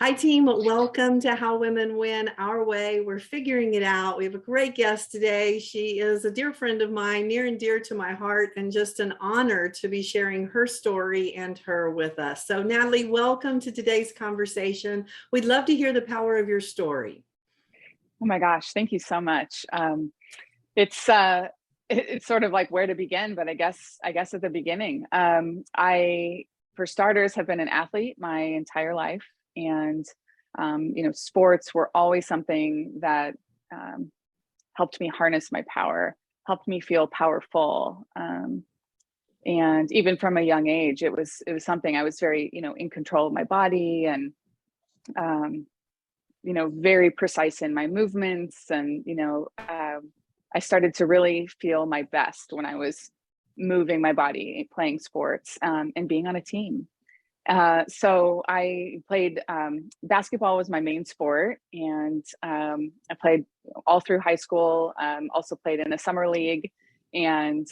Hi, team. Welcome to How Women Win Our Way. We're figuring it out. We have a great guest today. She is a dear friend of mine, near and dear to my heart, and just an honor to be sharing her story and her with us. So, Natalie, welcome to today's conversation. We'd love to hear the power of your story. Oh my gosh, thank you so much. It's it's sort of like where to begin, but I guess at the beginning. I, for starters, have been an athlete my entire life, and sports were always something that helped me harness my power, helped me feel powerful. And even from a young age, it was something I was very in control of my body and very precise in my movements. And I started to really feel my best when I was moving my body, playing sports, and being on a team. So I played basketball was my main sport, and I played all through high school. Also played in the summer league, and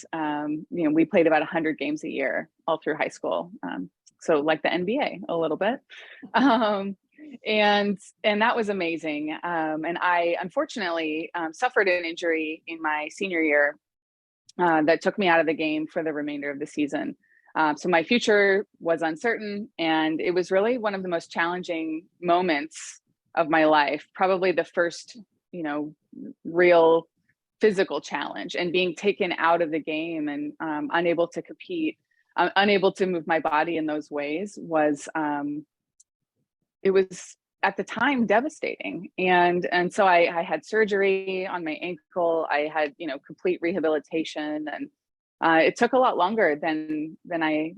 we played about 100 games a year all through high school. So like the NBA a little bit. And that was amazing. And I unfortunately suffered an injury in my senior year that took me out of the game for the remainder of the season. So my future was uncertain, and it was really one of the most challenging moments of my life. Probably the first, real physical challenge, and being taken out of the game and unable to compete, unable to move my body in those ways was. It was at the time devastating. And so I had surgery on my ankle. I had, complete rehabilitation, and it took a lot longer than I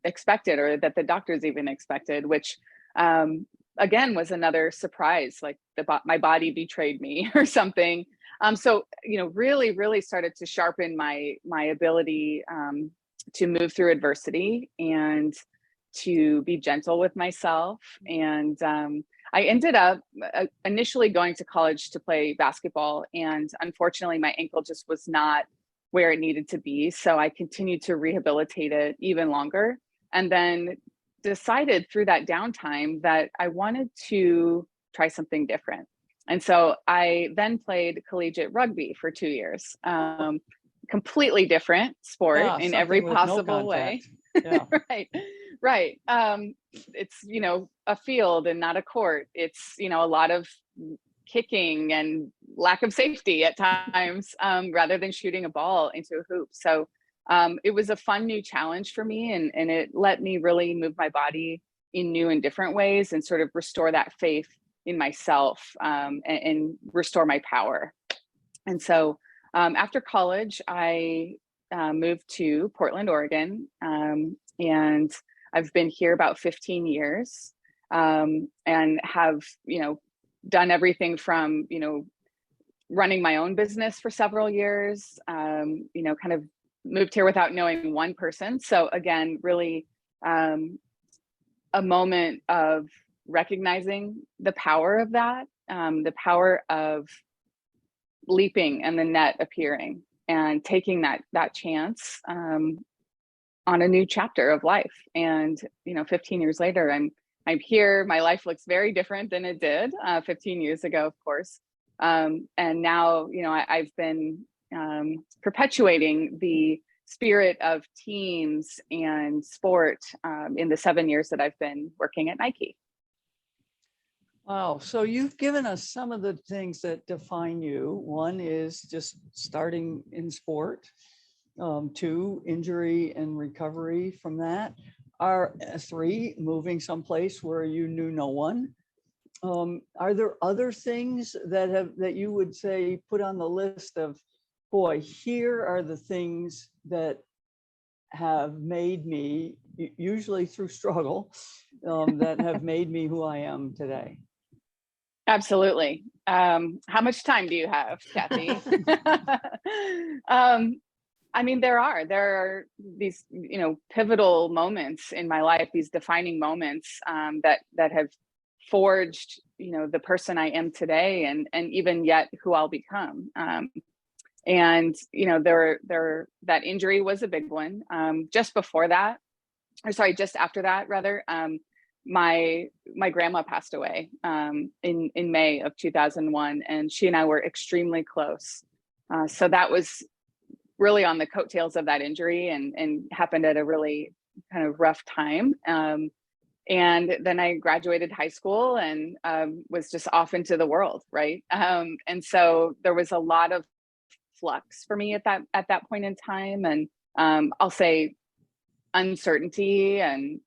expected, or that the doctors even expected, which again was another surprise, like my body betrayed me or something. So, really started to sharpen my ability to move through adversity and to be gentle with myself. And I ended up initially going to college to play basketball. And unfortunately, my ankle just was not where it needed to be. So I continued to rehabilitate it even longer. And then decided through that downtime that I wanted to try something different. And so I then played collegiate rugby for 2 years. Completely different sport in every possible way. Yeah. Right. It's, a field and not a court. It's, a lot of kicking and lack of safety at times, rather than shooting a ball into a hoop. So it was a fun new challenge for me, and it let me really move my body in new and different ways, and sort of restore that faith in myself, and restore my power. And so after college, I moved to Portland, Oregon, and I've been here about 15 years, and have, done everything from, running my own business for several years, kind of moved here without knowing one person. So again, really a moment of recognizing the power of that, the power of leaping and the net appearing, and taking that chance on a new chapter of life. And 15 years later, I'm here. My life looks very different than it did 15 years ago, of course. And now I've been perpetuating the spirit of teams and sport in the 7 years that I've been working at Nike. Wow. So you've given us some of the things that define you. One is just starting in sport. 2, injury and recovery from that. 3, moving someplace where you knew no one. Are there other things that you would say put on the list of, boy, here are the things that have made me, usually through struggle, that have made me who I am today? Absolutely. How much time do you have, Kathy? There are these, pivotal moments in my life, these defining moments that have forged, the person I am today, and even yet who I'll become. And that injury was a big one. Just after that, rather, my grandma passed away in May of 2001, and she and I were extremely close. So that was really on the coattails of that injury, and happened at a really kind of rough time. And then I graduated high school and was just off into the world, right? And so there was a lot of flux for me at that point in time, and I'll say uncertainty, and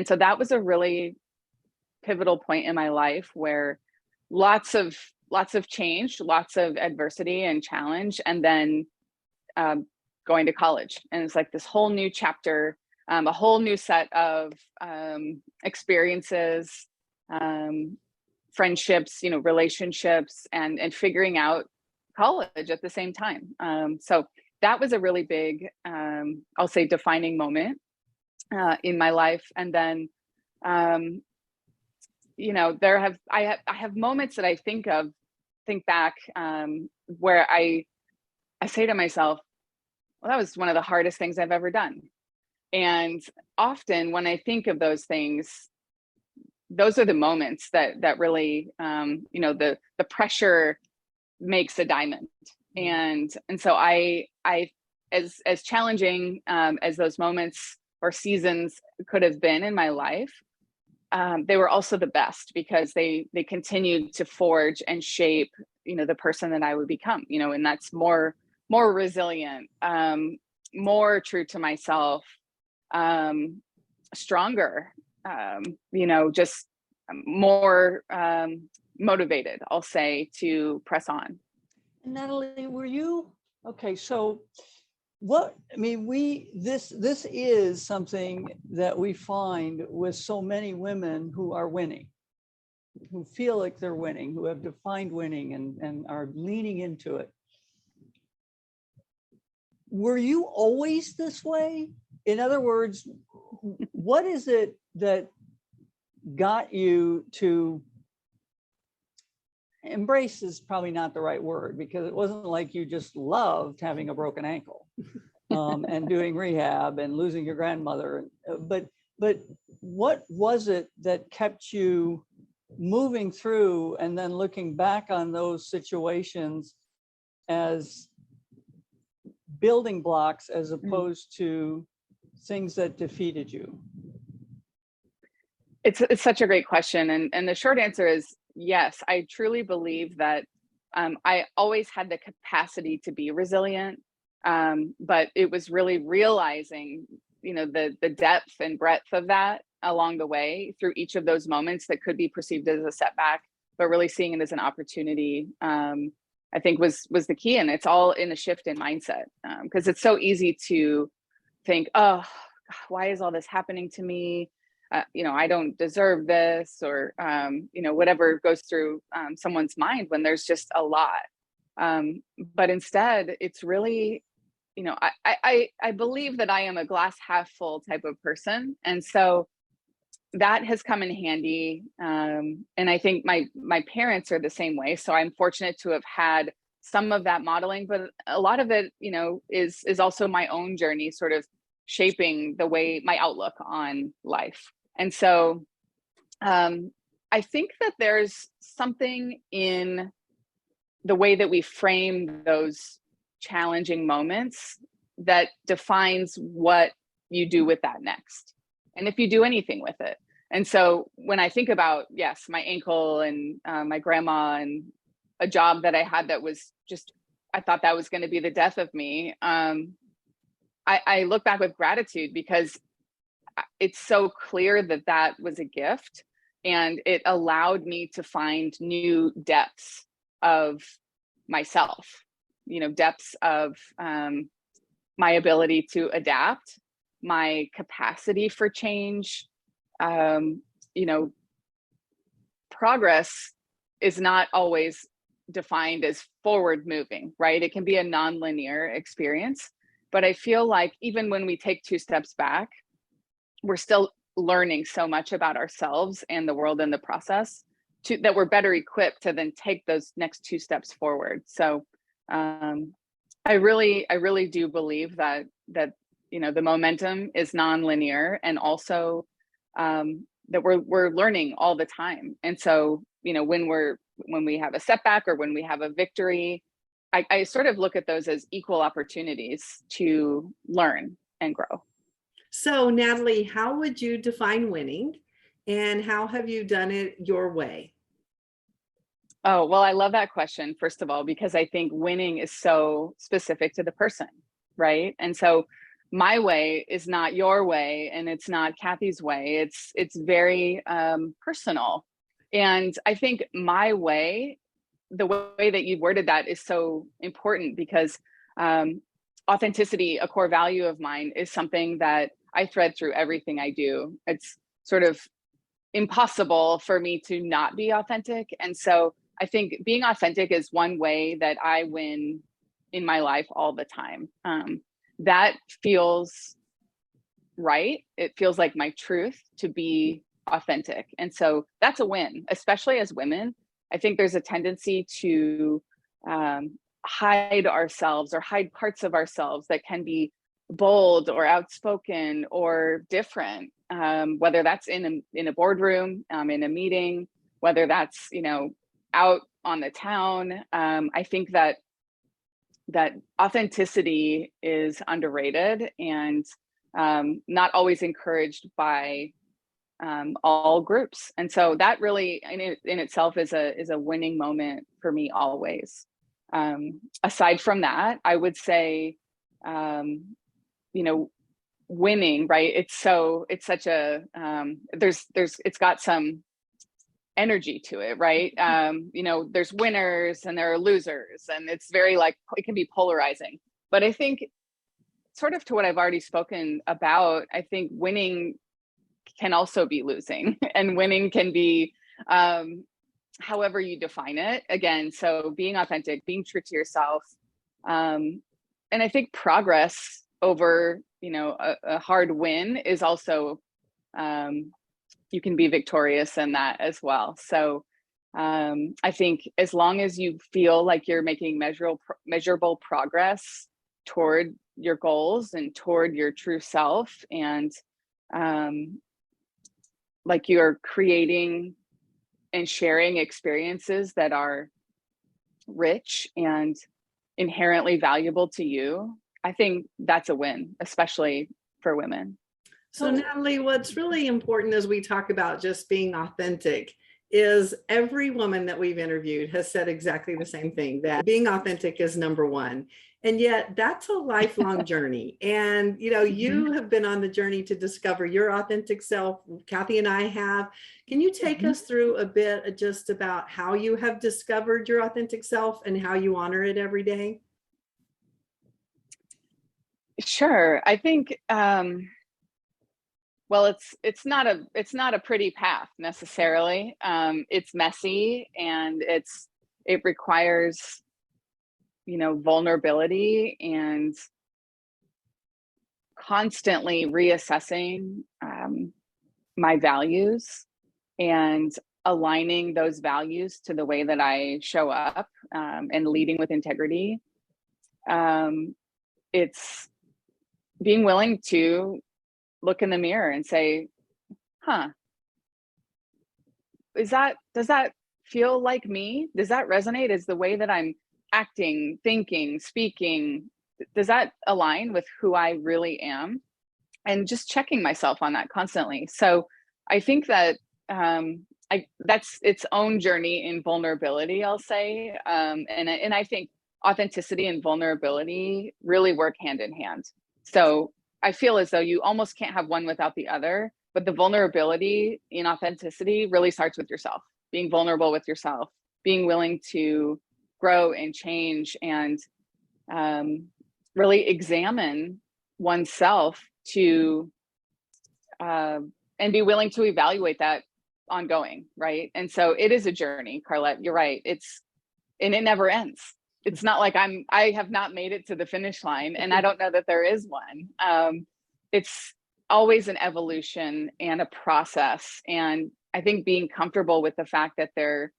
so that was a really pivotal point in my life where lots of change, lots of adversity and challenge, and then going to college, and it's like this whole new chapter, a whole new set of experiences, friendships, relationships, and figuring out college at the same time. So that was a really big, I'll say, defining moment in my life. And then, I have moments that I think back, where I say to myself, well, that was one of the hardest things I've ever done. And often when I think of those things, those are the moments that really, the pressure makes a diamond. And so I as challenging as those moments or seasons could have been in my life, they were also the best, because they continued to forge and shape, the person that I would become, and that's more resilient, more true to myself, stronger, just more motivated, I'll say, to press on. Natalie, were you okay? So this is something that we find with so many women who are winning, who feel like they're winning, who have defined winning and are leaning into it. Were you always this way? In other words, what is it that got you to embrace, is probably not the right word, because it wasn't like you just loved having a broken ankle and doing rehab and losing your grandmother. But what was it that kept you moving through and then looking back on those situations as building blocks as opposed to things that defeated you? It's such a great question. And the short answer is yes. I truly believe that I always had the capacity to be resilient. But it was really realizing, the depth and breadth of that along the way through each of those moments that could be perceived as a setback, but really seeing it as an opportunity, I think was the key. And it's all in a shift in mindset, because it's so easy to think, oh, why is all this happening to me? I don't deserve this, or, whatever goes through someone's mind when there's just a lot. But instead, it's really, I believe that I am a glass half full type of person. And so that has come in handy. And I think my parents are the same way. So I'm fortunate to have had some of that modeling, but a lot of it, is also my own journey, sort of shaping the way, my outlook on life. And so I think that there's something in the way that we frame those challenging moments that defines what you do with that next, and if you do anything with it. And so when I think about, yes, my ankle and my grandma and a job that I had that was just, I thought that was going to be the death of me, I look back with gratitude, because it's so clear that was a gift, and it allowed me to find new depths of myself, depths of my ability to adapt, my capacity for change. Progress is not always defined as forward moving, right? It can be a nonlinear experience, but I feel like even when we take 2 steps back, we're still learning so much about ourselves and the world in the process, that we're better equipped to then take those next 2 steps forward. So I really do believe that the momentum is nonlinear, and also that we're learning all the time. And so, you know, when we have a setback or when we have a victory, I sort of look at those as equal opportunities to learn and grow. So, Natalie, how would you define winning, and how have you done it your way? Oh, well, I love that question, first of all, because I think winning is so specific to the person, right? And so my way is not your way, and it's not Kathy's way. It's very personal. And I think my way, the way that you worded that, is so important because authenticity, a core value of mine, is something that I thread through everything I do. It's sort of impossible for me to not be authentic. And so I think being authentic is one way that I win in my life all the time. That feels right. It feels like my truth to be authentic. And so that's a win, especially as women. I think there's a tendency to hide ourselves or hide parts of ourselves that can be bold or outspoken or different, whether that's in a boardroom, in a meeting, whether that's, you know, out on the town. I think that authenticity is underrated and not always encouraged by all groups. And so that really in itself is a winning moment for me always. Aside from that, I would say, you know, winning, right? It's such a, it's got some energy to it, right? You know, there's winners and there are losers, and it's very like, it can be polarizing. But I think sort of to what I've already spoken about, I think winning can also be losing, and winning can be however you define it. Again, so being authentic, being true to yourself. And I think progress over, you know, a hard win is also, you can be victorious in that as well. So I think as long as you feel like you're making measurable progress toward your goals and toward your true self, and like you're creating and sharing experiences that are rich and inherently valuable to you, I think that's a win, especially for women. So, Natalie, what's really important as we talk about just being authentic is every woman that we've interviewed has said exactly the same thing, that being authentic is number one. And yet that's a lifelong journey. And, you know, you have been on the journey to discover your authentic self. Kathy and I have. Can you take us through a bit just about how you have discovered your authentic self and how you honor it every day? Sure. I think, well, it's not a pretty path necessarily. It's messy, and it requires, you know, vulnerability and constantly reassessing my values and aligning those values to the way that I show up, and leading with integrity. It's being willing to look in the mirror and say, does that feel like me? Does that resonate? Is the way that I'm acting, thinking, speaking, does that align with who I really am? And just checking myself on that constantly. So I think that that's its own journey in vulnerability, I'll say. And I think authenticity and vulnerability really work hand in hand. So I feel as though you almost can't have one without the other, but the vulnerability in authenticity really starts with yourself, being vulnerable with yourself, being willing to grow and change, and really examine oneself to and be willing to evaluate that ongoing, right? And so it is a journey, Carlette, you're right. And it never ends. It's not like I have not made it to the finish line, and I don't know that there is one. It's always an evolution and a process. And I think being comfortable with the fact that there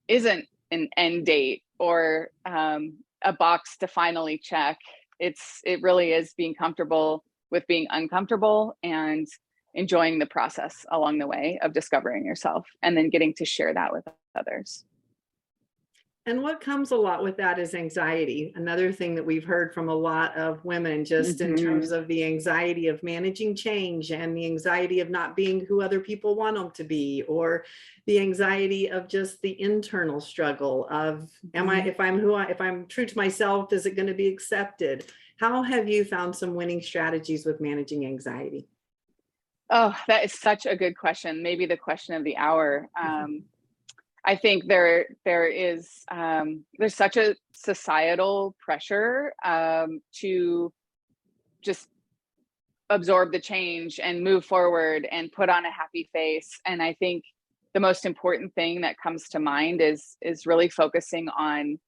isn't an end date or a box to finally check. It really is being comfortable with being uncomfortable, and enjoying the process along the way of discovering yourself and then getting to share that with others. And what comes a lot with that is anxiety. Another thing that we've heard from a lot of women, just in terms of the anxiety of managing change and the anxiety of not being who other people want them to be, or the anxiety of just the internal struggle of, if I'm true to myself, is it going to be accepted? How have you found some winning strategies with managing anxiety? Oh, that is such a good question. Maybe the question of the hour. I think there's such a societal pressure to just absorb the change and move forward and put on a happy face. And I think the most important thing that comes to mind is really focusing on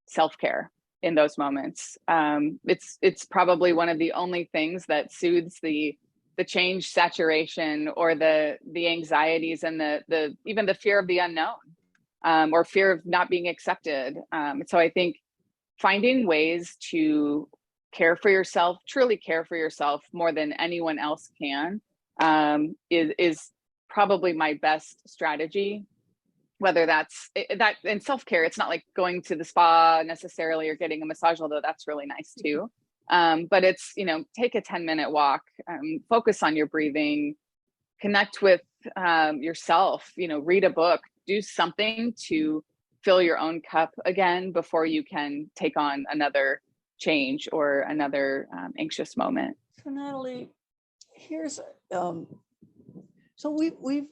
self-care in those moments. It's probably one of the only things that soothes the change saturation or the anxieties and the even the fear of the unknown. Or fear of not being accepted. So I think finding ways to care for yourself, truly care for yourself more than anyone else can, is probably my best strategy. Whether that's that in self-care, it's not like going to the spa necessarily or getting a massage, although that's really nice too. But it's, take a 10-minute walk, focus on your breathing, connect with yourself, read a book, do something to fill your own cup again before you can take on another change or another anxious moment. So Natalie, here's so we've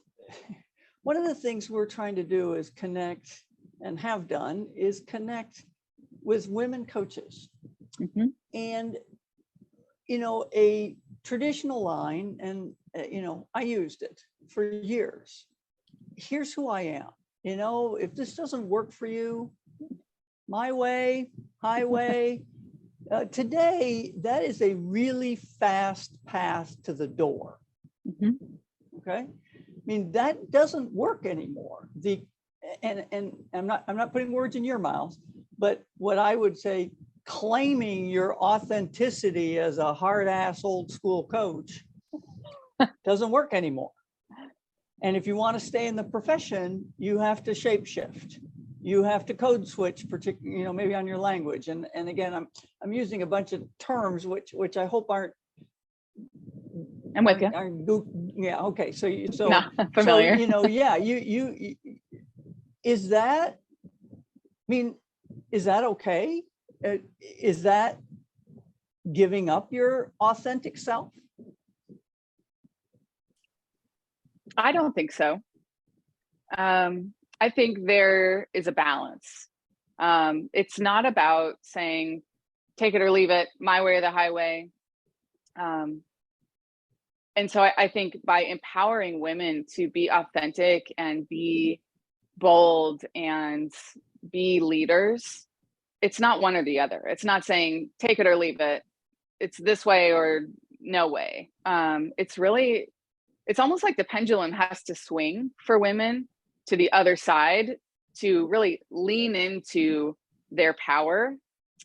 one of the things we're trying to do is connect, and have done, is connect with women coaches. And a traditional line, and I used it for years. Here's who I am. If this doesn't work for you, my way, highway. Today, that is a really fast path to the door. Okay, I mean, that doesn't work anymore. And I'm not putting words in your mouth, but what I would say, claiming your authenticity as a hard-ass old school coach doesn't work anymore. And if you want to stay in the profession, you have to shapeshift. You have to code switch, particularly, maybe on your language. And again, I'm using a bunch of terms which I hope aren't. I'm with you. Yeah. Okay. So not familiar. You is that? I mean, is that okay? Is that giving up your authentic self? I don't think so. I think there is a balance. It's not about saying, take it or leave it, my way or the highway. And so I think by empowering women to be authentic and be bold and be leaders, it's not one or the other. It's not saying, take it or leave it. It's this way or no way. It's almost like the pendulum has to swing for women to the other side to really lean into their power.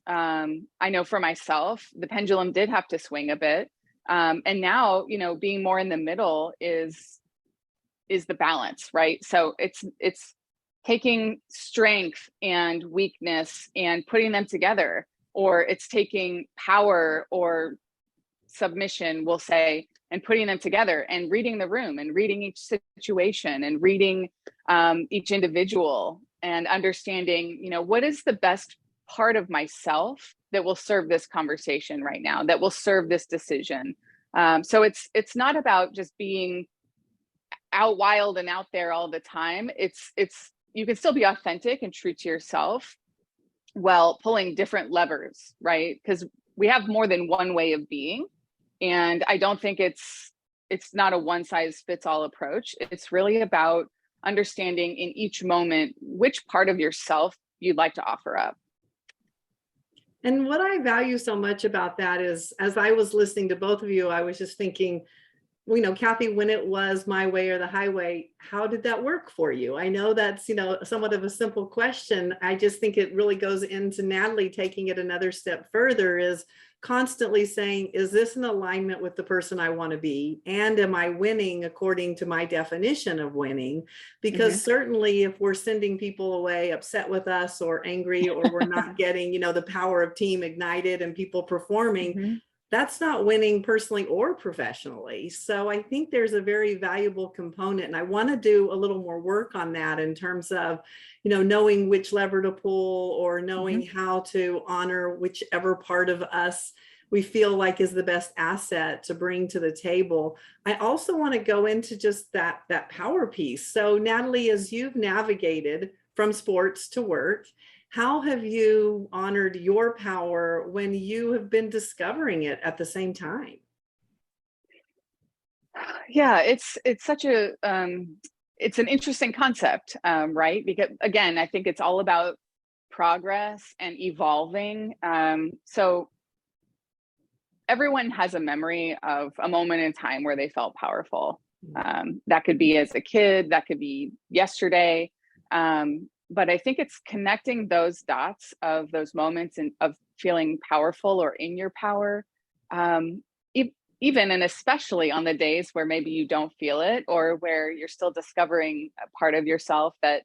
I know for myself, the pendulum did have to swing a bit. And now, being more in the middle is the balance, right? So it's taking strength and weakness and putting them together, or it's taking power or submission, we'll say, and putting them together and reading the room and reading each situation and reading each individual and understanding, what is the best part of myself that will serve this conversation right now, that will serve this decision. So it's not about just being out wild and out there all the time. It's you can still be authentic and true to yourself while pulling different levers, right? Because we have more than one way of being. And I don't think it's not a one size fits all approach. It's really about understanding in each moment which part of yourself you'd like to offer up. And what I value so much about that is, as I was listening to both of you, I was just thinking, Kathy, when it was my way or the highway, how did that work for you? I know that's, somewhat of a simple question. I just think it really goes into Natalie taking it another step further, is constantly saying, is this in alignment with the person I want to be? And am I winning according to my definition of winning? Because certainly if we're sending people away upset with us or angry, or we're not getting, the power of team ignited and people performing, that's not winning personally or professionally. So I think there's a very valuable component, and I want to do a little more work on that in terms of, knowing which lever to pull, or knowing how to honor whichever part of us we feel like is the best asset to bring to the table. I also want to go into just that power piece. So Natalie, as you've navigated from sports to work, how have you honored your power when you have been discovering it at the same time? Yeah, it's such a it's an interesting concept, right? Because again, I think it's all about progress and evolving. So everyone has a memory of a moment in time where they felt powerful. That could be as a kid, that could be yesterday. But I think it's connecting those dots of those moments and of feeling powerful or in your power, even and especially on the days where maybe you don't feel it, or where you're still discovering a part of yourself that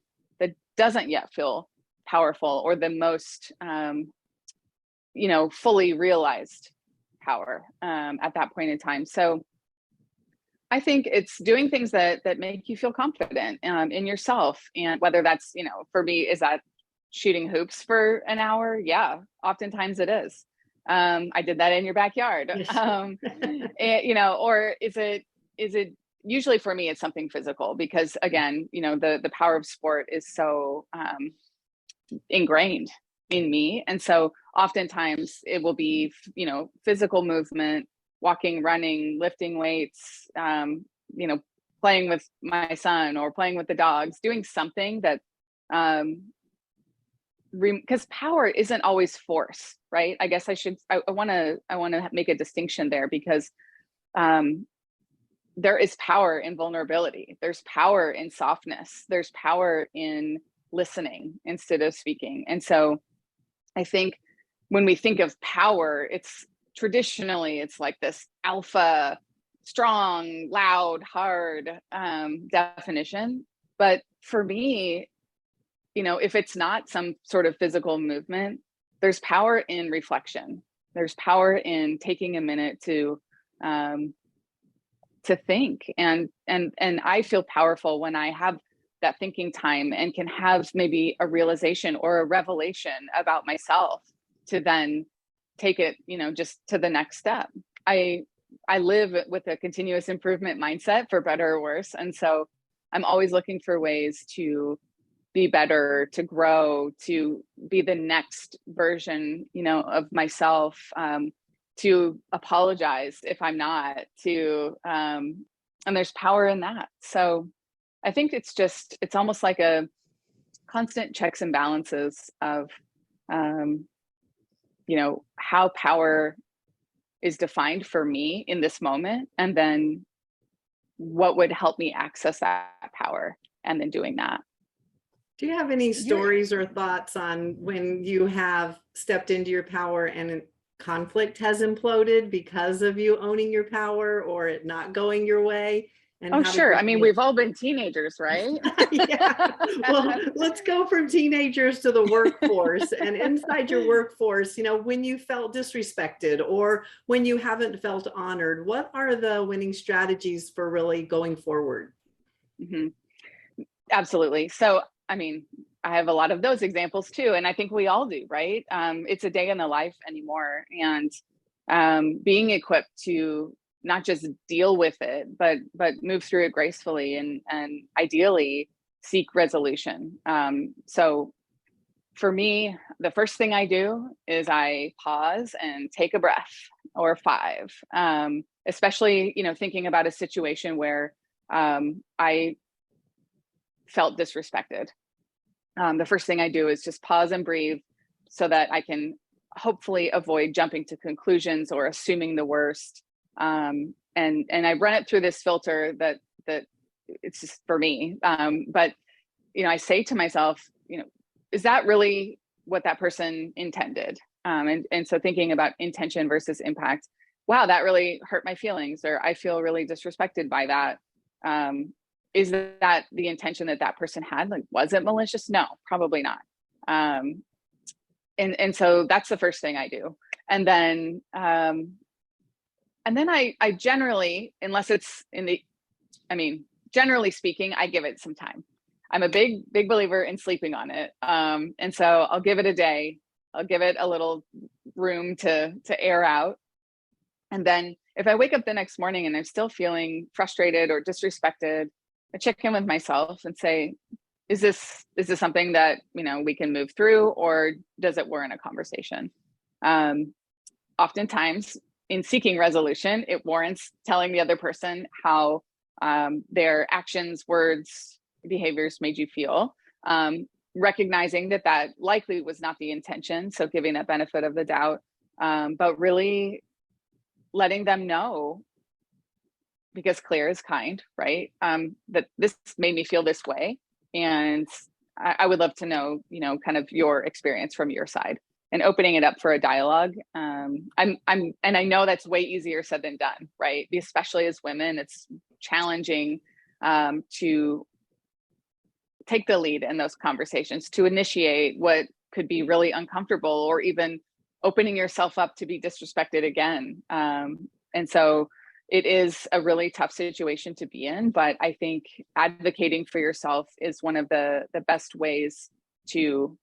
doesn't yet feel powerful, or the most fully realized power at that point in time. So I think it's doing things that make you feel confident in yourself. And whether that's, for me, is that shooting hoops for an hour? Yeah, oftentimes it is. I did that in your backyard. Or is it usually for me, it's something physical, because again, the power of sport is so ingrained in me. And so oftentimes it will be, physical movement, walking, running, lifting weights, playing with my son or playing with the dogs, doing something that, because power isn't always force, right? I guess I want to make a distinction there, because there is power in vulnerability. There's power in softness. There's power in listening instead of speaking. And so I think when we think of power, it's like this alpha, strong, loud, hard definition. But for me, if it's not some sort of physical movement, there's power in reflection. There's power in taking a minute to think. And I feel powerful when I have that thinking time and can have maybe a realization or a revelation about myself to then take it, just to the next step. I live with a continuous improvement mindset, for better or worse. And so I'm always looking for ways to be better, to grow, to be the next version, of myself, to apologize if I'm not, and there's power in that. So I think it's almost like a constant checks and balances of, how power is defined for me in this moment, and then what would help me access that power, and then doing that. Do you have any stories or thoughts on when you have stepped into your power and conflict has imploded because of you owning your power, or it not going your way? And sure. I mean, we've all been teenagers, right? Yeah. Well, let's go from teenagers to the workforce. And inside your workforce, when you felt disrespected or when you haven't felt honored, what are the winning strategies for really going forward? Absolutely. So, I mean, I have a lot of those examples too. And I think we all do, right? It's a day in the life anymore. And being equipped to not just deal with it, but move through it gracefully and ideally seek resolution. So for me, the first thing I do is I pause and take a breath, or 5, especially, thinking about a situation where I felt disrespected. The first thing I do is just pause and breathe, so that I can hopefully avoid jumping to conclusions or assuming the worst. And I run it through this filter that it's just for me. But, I say to myself, is that really what that person intended? And so thinking about intention versus impact, wow, that really hurt my feelings, or I feel really disrespected by that. Is that the intention that that person had? Like, was it malicious? No, probably not. And so that's the first thing I do. And then I generally, unless it's generally speaking, I give it some time. I'm a big believer in sleeping on it. And so I'll give it a day. I'll give it a little room to air out. And then if I wake up the next morning and I'm still feeling frustrated or disrespected, I check in with myself and say, is this something that, we can move through, or does it warrant a conversation? Oftentimes in seeking resolution, it warrants telling the other person how their actions, words, behaviors made you feel, recognizing that likely was not the intention. So giving that benefit of the doubt, but really letting them know, because clear is kind, right? That this made me feel this way. And I would love to know, kind of your experience from your side, and opening it up for a dialogue. And I know that's way easier said than done, right? Especially as women, it's challenging to take the lead in those conversations, to initiate what could be really uncomfortable, or even opening yourself up to be disrespected again. And so it is a really tough situation to be in, but I think advocating for yourself is one of the best ways to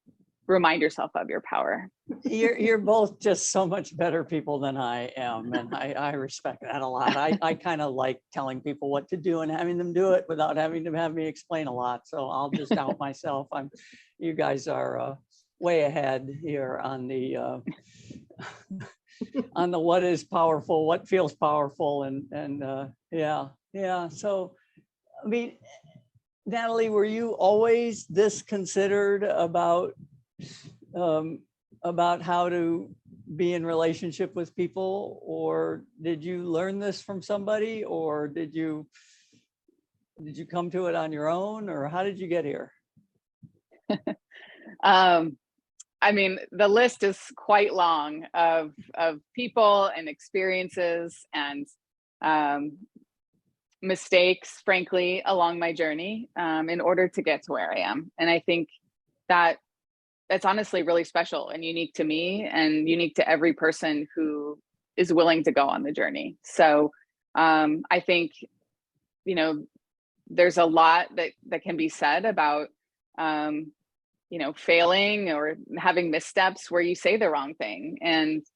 remind yourself of your power. You're both just so much better people than I am, and I respect that a lot. I kind of like telling people what to do and having them do it without having to have me explain a lot. So I'll just out myself. You guys are way ahead here on the on the what is powerful, what feels powerful, and yeah. So, I mean, Natalie, were you always this considered about how to be in relationship with people, or did you learn this from somebody, or did you come to it on your own, or how did you get here? The list is quite long of people and experiences and mistakes, frankly, along my journey, in order to get to where I am. And I think that's honestly really special and unique to me, and unique to every person who is willing to go on the journey. So I think, there's a lot that can be said about failing or having missteps where you say the wrong thing, and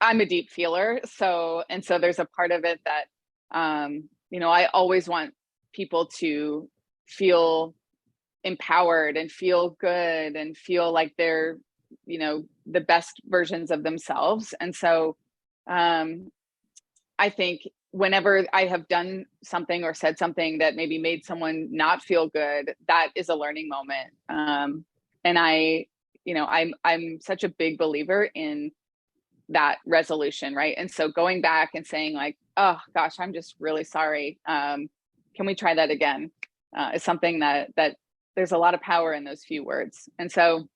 I'm a deep feeler. So there's a part of it that, I always want people to feel empowered and feel good and feel like they're, the best versions of themselves. And so I think whenever I have done something or said something that maybe made someone not feel good, that is a learning moment. And I'm such a big believer in that resolution, right? And so going back and saying like, oh gosh, I'm just really sorry. Can we try that again? Is something that there's a lot of power in those few words. And so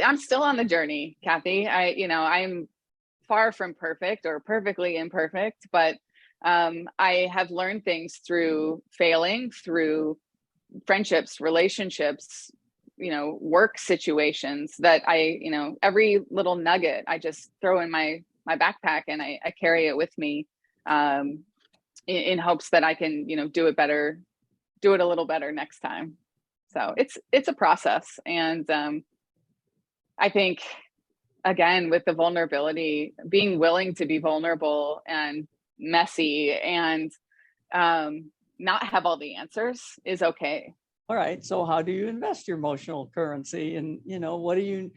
I'm still on the journey, Kathy. I'm far from perfect or perfectly imperfect, but I have learned things through failing, through friendships, relationships, work situations, that every little nugget I just throw in my backpack, and I carry it with me in hopes that I can, do it a little better next time. So it's a process. And I think, again, with the vulnerability, being willing to be vulnerable and messy and not have all the answers is okay. All right. So how do you invest your emotional currency, and what do you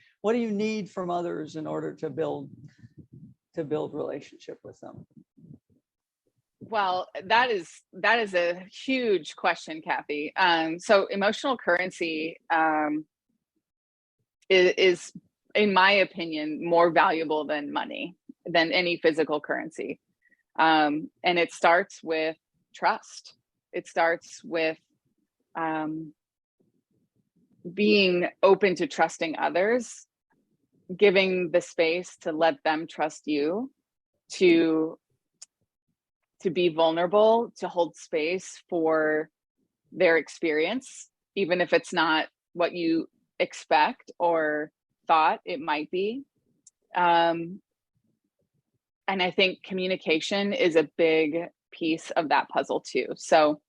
need from others in order to build relationship with them? Well, that is a huge question, Kathy. So emotional currency is in my opinion, more valuable than money, than any physical currency. And it starts with trust. It starts with being open to trusting others, giving the space to let them trust you, to be vulnerable, to hold space for their experience, even if it's not what you expect or thought it might be. And I think communication is a big piece of that puzzle too. So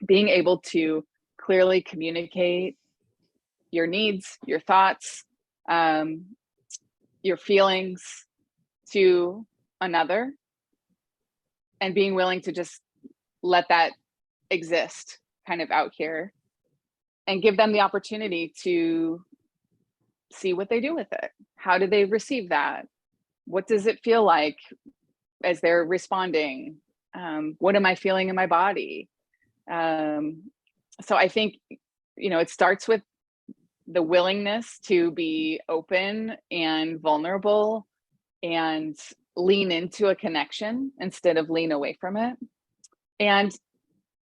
being able to clearly communicate your needs, your thoughts, your feelings to another, and being willing to just let that exist kind of out here and give them the opportunity to see what they do with it. How do they receive that? What does it feel like as they're responding? What am I feeling in my body? So I think, it starts with the willingness to be open and vulnerable and lean into a connection instead of lean away from it. And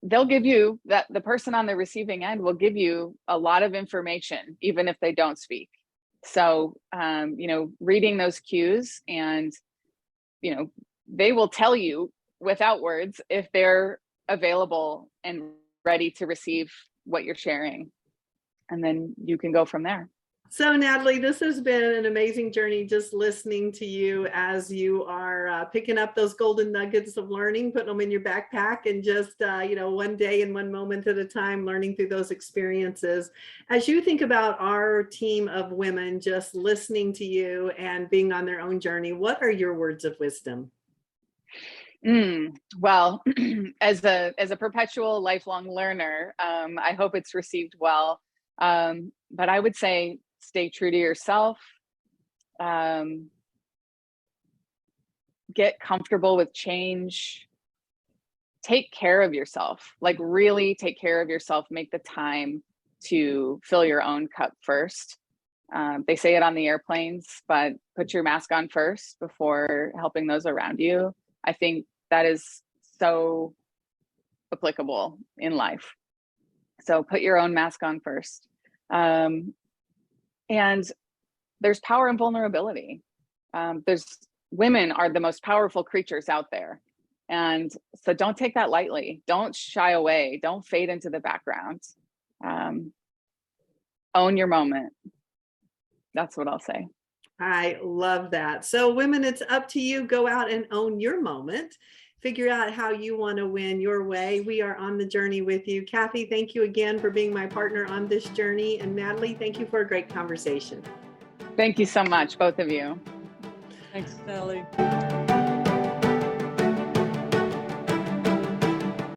they'll give you that, the person on the receiving end will give you a lot of information, even if they don't speak. So, reading those cues, and, they will tell you without words if they're available and ready to receive what you're sharing. And then you can go from there. So Natalie, this has been an amazing journey, just listening to you as you are picking up those golden nuggets of learning, putting them in your backpack, and just, one day and one moment at a time, learning through those experiences. As you think about our team of women just listening to you and being on their own journey, what are your words of wisdom? Well, as a perpetual lifelong learner, I hope it's received well. But I would say, stay true to yourself. Get comfortable with change. Take care of yourself, like really take care of yourself. Make the time to fill your own cup first. They say it on the airplanes, but put your mask on first before helping those around you. I think that is so applicable in life. So put your own mask on first. And there's power in vulnerability. Women are the most powerful creatures out there. And so don't take that lightly. Don't shy away. Don't fade into the background. Own your moment. That's what I'll say. I love that. So women, it's up to you. Go out and own your moment. Figure out how you want to win your way. We are on the journey with you. Kathy, thank you again for being my partner on this journey. And Natalie, thank you for a great conversation. Thank you so much, both of you. Thanks, Natalie.